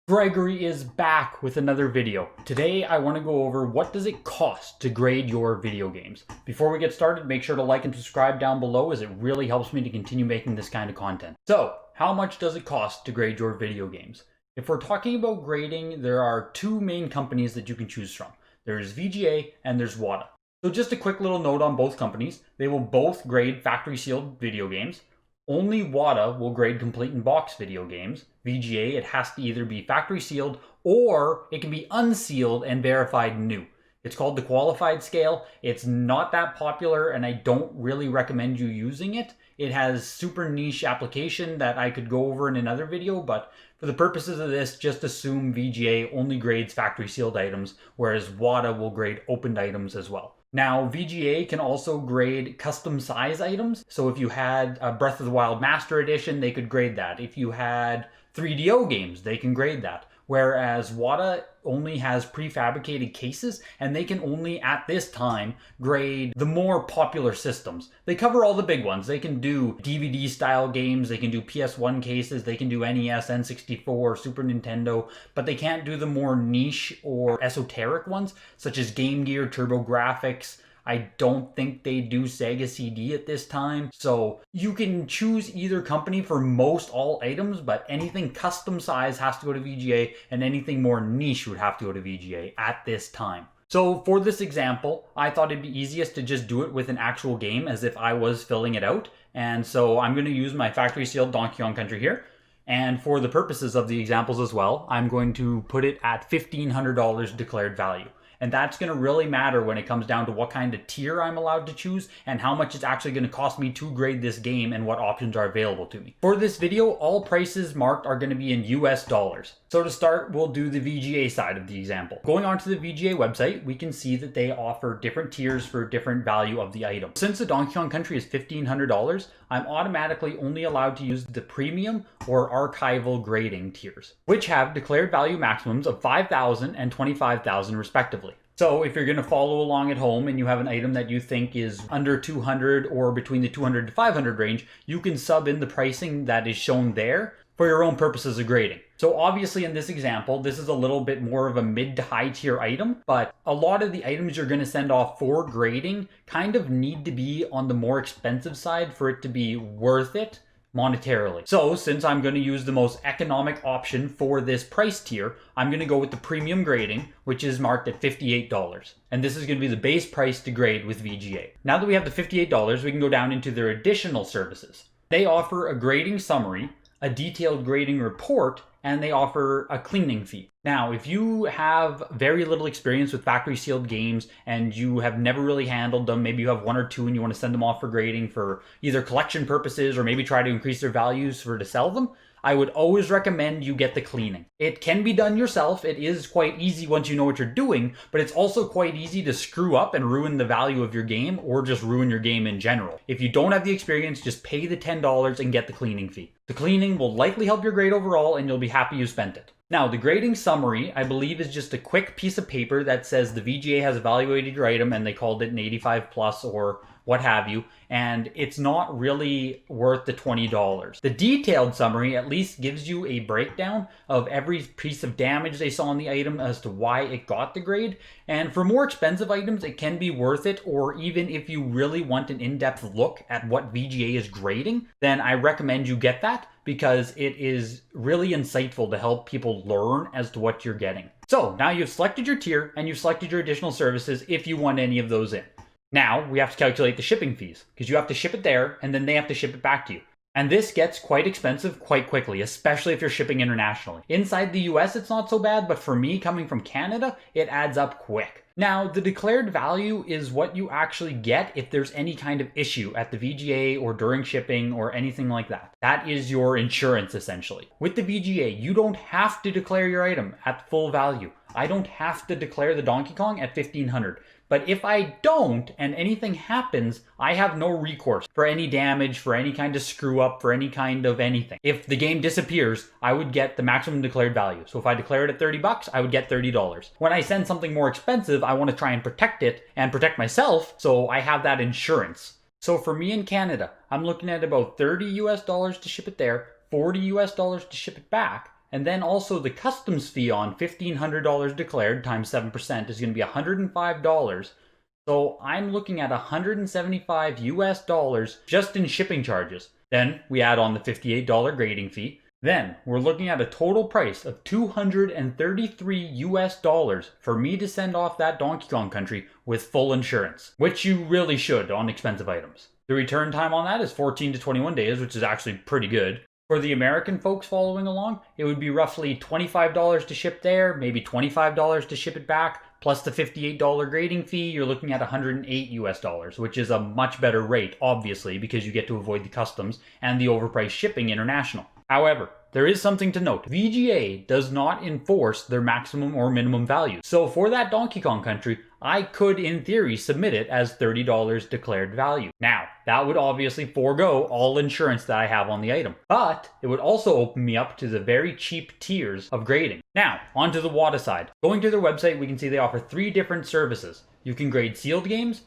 Gregory is back with another video. Today I want to go over what does it cost to grade your video games. Before we get started, make sure to like and subscribe down below as it really helps me to continue making this kind of content. So, how much does it cost to grade your video games? If we're talking about grading, there are two main companies that you can choose from. There's VGA and there's WATA. So just a quick little note on both companies. They will both grade factory sealed video games. Only WATA will grade complete in box video games. VGA, it has to either be factory sealed or it can be unsealed and verified new. It's called the qualified scale. It's not that popular and I don't really recommend you using it. It has super niche application that I could go over in another video, but for the purposes of this, just assume VGA only grades factory sealed items, whereas WATA will grade opened items as well. Now, VGA can also grade custom size items. So if you had a Breath of the Wild Master Edition, they could grade that. If you had 3DO games, they can grade that. Whereas WATA only has prefabricated cases and they can only at this time grade the more popular systems. They cover all the big ones. They can do DVD style games, they can do PS1 cases, they can do NES, N64, Super Nintendo, but they can't do the more niche or esoteric ones such as Game Gear, TurboGrafx. I don't think they do Sega CD at this time. So you can choose either company for most all items, but anything custom size has to go to VGA and anything more niche would have to go to VGA at this time. So for this example, I thought it'd be easiest to just do it with an actual game as if I was filling it out. And so I'm going to use my factory sealed Donkey Kong Country here. And for the purposes of the examples as well, I'm going to put it at $1,500 declared value. And that's going to really matter when it comes down to what kind of tier I'm allowed to choose and how much it's actually going to cost me to grade this game and what options are available to me. For this video, all prices marked are going to be in US dollars. So to start, we'll do the VGA side of the example. Going onto the VGA website, we can see that they offer different tiers for different value of the item. Since the Donkey Kong Country is $1,500, I'm automatically only allowed to use the premium or archival grading tiers, which have declared value maximums of 5,000 and 25,000 respectively. So if you're going to follow along at home and you have an item that you think is under 200 or between the 200 to 500 range, you can sub in the pricing that is shown there for your own purposes of grading. So obviously in this example, this is a little bit more of a mid to high tier item, but a lot of the items you're going to send off for grading kind of need to be on the more expensive side for it to be worth it monetarily. So since I'm going to use the most economic option for this price tier, I'm going to go with the premium grading, which is marked at $58. And this is going to be the base price to grade with VGA. Now that we have the $58, we can go down into their additional services. They offer a grading summary, a detailed grading report, and they offer a cleaning fee. Now, if you have very little experience with factory sealed games and you have never really handled them, maybe you have one or two and you want to send them off for grading for either collection purposes or maybe try to increase their values to sell them, I would always recommend you get the cleaning. It can be done yourself. It is quite easy once you know what you're doing, but it's also quite easy to screw up and ruin the value of your game or just ruin your game in general. If you don't have the experience, just pay the $10 and get the cleaning fee. The cleaning will likely help your grade overall and you'll be happy you spent it. Now, the grading summary, I believe, is just a quick piece of paper that says the VGA has evaluated your item and they called it an 85 plus or what have you, and it's not really worth the $20. The detailed summary at least gives you a breakdown of every piece of damage they saw on the item as to why it got the grade, and for more expensive items, it can be worth it, or even if you really want an in-depth look at what VGA is grading, then I recommend you get that because it is really insightful to help people learn as to what you're getting. So now you've selected your tier and you've selected your additional services if you want any of those in. Now we have to calculate the shipping fees because you have to ship it there and then they have to ship it back to you. And this gets quite expensive quite quickly, especially if you're shipping internationally. Inside the US, it's not so bad, but for me coming from Canada, it adds up quick. Now, the declared value is what you actually get if there's any kind of issue at the VGA or during shipping or anything like that. That is your insurance, essentially. With the VGA, you don't have to declare your item at full value. I don't have to declare the Donkey Kong at $1,500. But if I don't and anything happens, I have no recourse for any damage, for any kind of screw up, for any kind of anything. If the game disappears, I would get the maximum declared value. So if I declare it at $30, I would get $30. When I send something more expensive, I want to try and protect it and protect myself, so I have that insurance. So for me in Canada, I'm looking at about $30 US to ship it there, $40 US to ship it back, And then also the customs fee on $1,500 declared times 7% is going to be $105. So I'm looking at $175 US just in shipping charges. Then we add on the $58 grading fee. Then we're looking at a total price of $233 US for me to send off that Donkey Kong Country with full insurance, which you really should on expensive items. The return time on that is 14 to 21 days, which is actually pretty good. For the American folks following along, it would be roughly $25 to ship there, maybe $25 to ship it back, plus the $58 grading fee. You're looking at $108 US, which is a much better rate, obviously, because you get to avoid the customs and the overpriced shipping international. However, there is something to note. VGA does not enforce their maximum or minimum value. So for that Donkey Kong Country, I could, in theory, submit it as $30 declared value. Now, that would obviously forego all insurance that I have on the item, but it would also open me up to the very cheap tiers of grading. Now, onto the WATA side. Going to their website, we can see they offer 3 different services. You can grade sealed games,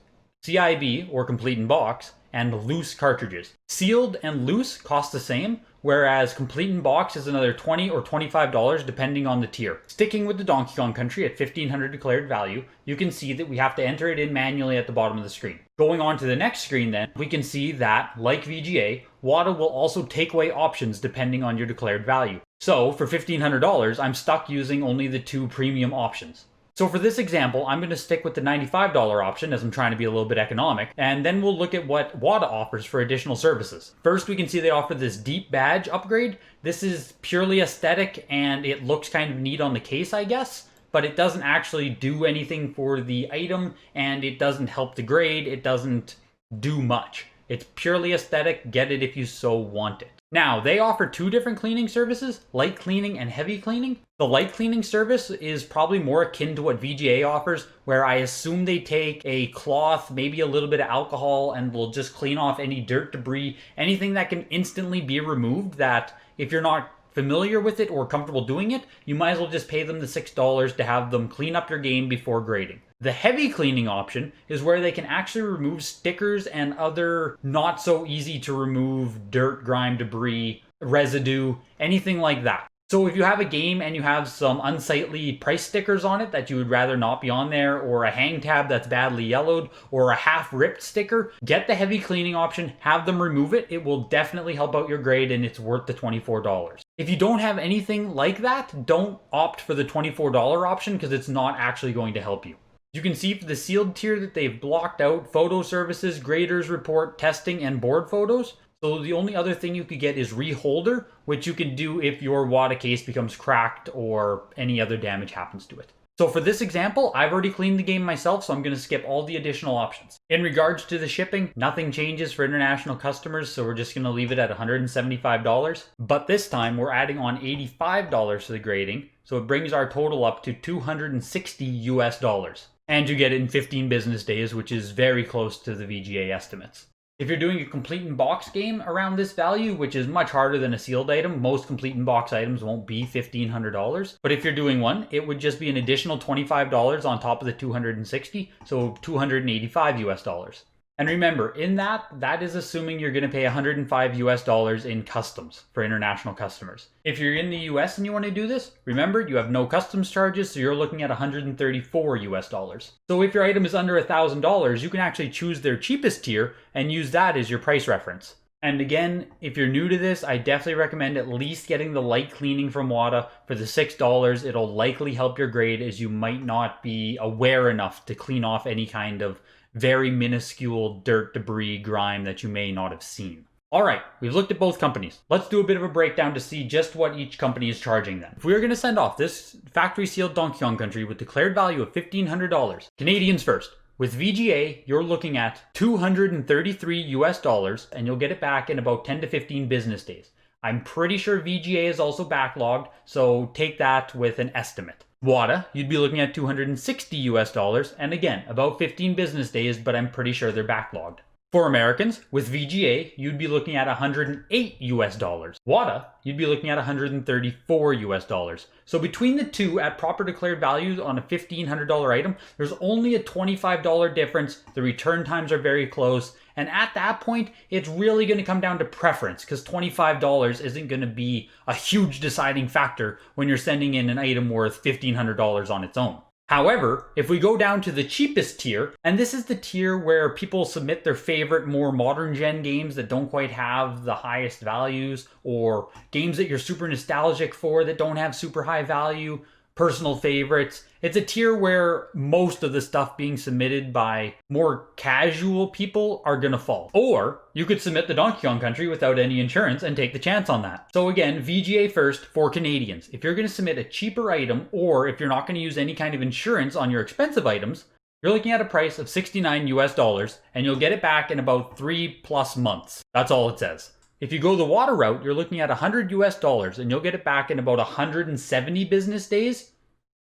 CIB or complete in box, and loose cartridges. Sealed and loose cost the same, whereas complete in box is another $20 or $25 depending on the tier. Sticking with the Donkey Kong Country at $1,500 declared value, you can see that we have to enter it in manually at the bottom of the screen. Going on to the next screen then, we can see that, like VGA, WATA will also take away options depending on your declared value. So for $1,500, I'm stuck using only the 2 premium options. So for this example, I'm going to stick with the $95 option as I'm trying to be a little bit economic, and then we'll look at what WATA offers for additional services. First, we can see they offer this deep badge upgrade. This is purely aesthetic and it looks kind of neat on the case, I guess, but it doesn't actually do anything for the item and it doesn't help the grade. It doesn't do much. It's purely aesthetic. Get it if you so want it. Now, they offer 2 different cleaning services, light cleaning and heavy cleaning. The light cleaning service is probably more akin to what VGA offers, where I assume they take a cloth, maybe a little bit of alcohol, and will just clean off any dirt, debris, anything that can instantly be removed that if you're not familiar with it or comfortable doing it, you might as well just pay them the $6 to have them clean up your game before grading. The heavy cleaning option is where they can actually remove stickers and other not so easy to remove dirt, grime, debris, residue, anything like that. So if you have a game and you have some unsightly price stickers on it that you would rather not be on there, or a hang tab that's badly yellowed, or a half-ripped sticker, get the heavy cleaning option, have them remove it. It will definitely help out your grade and it's worth the $24. If you don't have anything like that, don't opt for the $24 option because it's not actually going to help you. You can see for the sealed tier that they've blocked out photo services, graders report, testing, and board photos. So the only other thing you could get is reholder, which you can do if your WATA case becomes cracked or any other damage happens to it. So for this example, I've already cleaned the game myself, so I'm going to skip all the additional options. In regards to the shipping, nothing changes for international customers, so we're just going to leave it at $175. But this time, we're adding on $85 to the grading, so it brings our total up to $260 US. And you get it in 15 business days, which is very close to the VGA estimates. If you're doing a complete in box game around this value, which is much harder than a sealed item, most complete in box items won't be $1,500. But if you're doing one, it would just be an additional $25 on top of the $260, so $285 US. And remember, in that is assuming you're going to pay $105 US in customs for international customers. If you're in the US and you want to do this, remember you have no customs charges, so you're looking at $134 US. So if your item is under $1,000, you can actually choose their cheapest tier and use that as your price reference. And again, if you're new to this, I definitely recommend at least getting the light cleaning from WATA for the $6. It'll likely help your grade as you might not be aware enough to clean off any kind of very minuscule dirt, debris, grime that you may not have seen. Alright, we've looked at both companies. Let's do a bit of a breakdown to see just what each company is charging then. If we are going to send off this factory sealed Donkey Kong Country with declared value of $1,500, Canadians first. With VGA, you're looking at $233 US, and you'll get it back in about 10 to 15 business days. I'm pretty sure VGA is also backlogged, so take that with an estimate. WATA, you'd be looking at $260 US, and again, about 15 business days, but I'm pretty sure they're backlogged. For Americans, with VGA, you'd be looking at $108 US. WATA, you'd be looking at $134 US. So between the two, at proper declared values on a $1,500 item, there's only a $25 difference. The return times are very close. And at that point, it's really going to come down to preference, because $25 isn't going to be a huge deciding factor when you're sending in an item worth $1,500 on its own. However, if we go down to the cheapest tier, and this is the tier where people submit their favorite more modern gen games that don't quite have the highest values, or games that you're super nostalgic for that don't have super high value, personal favorites. It's a tier where most of the stuff being submitted by more casual people are gonna fall. Or you could submit the Donkey Kong Country without any insurance and take the chance on that. So again, VGA first for Canadians. If you're gonna submit a cheaper item, or if you're not gonna use any kind of insurance on your expensive items, you're looking at a price of $69 and you'll get it back in about 3+ months. That's all it says. If you go the WATA route, you're looking at $100 and you'll get it back in about 170 business days.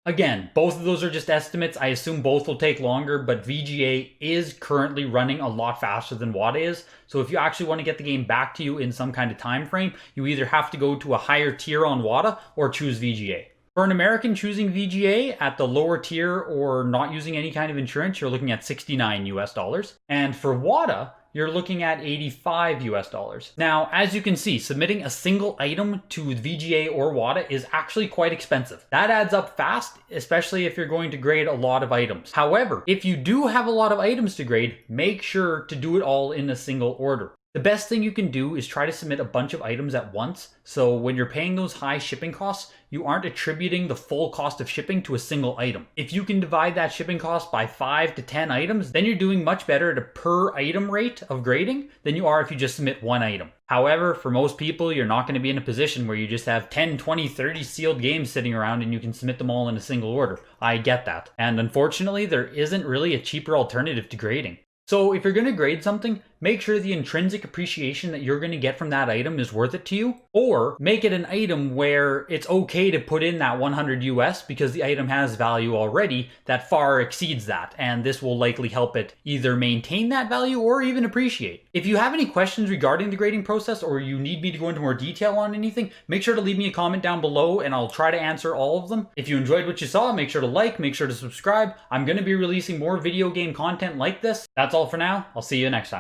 Again, both of those are just estimates. I assume both will take longer, but VGA is currently running a lot faster than WATA is. So if you actually want to get the game back to you in some kind of time frame, you either have to go to a higher tier on WATA or choose VGA. For an American choosing VGA at the lower tier or not using any kind of insurance, you're looking at $69. And for WATA, you're looking at $85. Now, as you can see, submitting a single item to VGA or WATA is actually quite expensive. That adds up fast, especially if you're going to grade a lot of items. However, if you do have a lot of items to grade, make sure to do it all in a single order. The best thing you can do is try to submit a bunch of items at once, so when you're paying those high shipping costs, you aren't attributing the full cost of shipping to a single item. If you can divide that shipping cost by 5 to 10 items, then you're doing much better at a per item rate of grading than you are if you just submit one item. However, for most people, you're not going to be in a position where you just have 10, 20, 30 sealed games sitting around and you can submit them all in a single order. I get that. And unfortunately, there isn't really a cheaper alternative to grading. So if you're going to grade something, make sure the intrinsic appreciation that you're going to get from that item is worth it to you, or make it an item where it's okay to put in that $100 because the item has value already that far exceeds that, and this will likely help it either maintain that value or even appreciate. If you have any questions regarding the grading process, or you need me to go into more detail on anything, make sure to leave me a comment down below and I'll try to answer all of them. If you enjoyed what you saw, make sure to like, make sure to subscribe. I'm going to be releasing more video game content like this. That's all for now. I'll see you next time.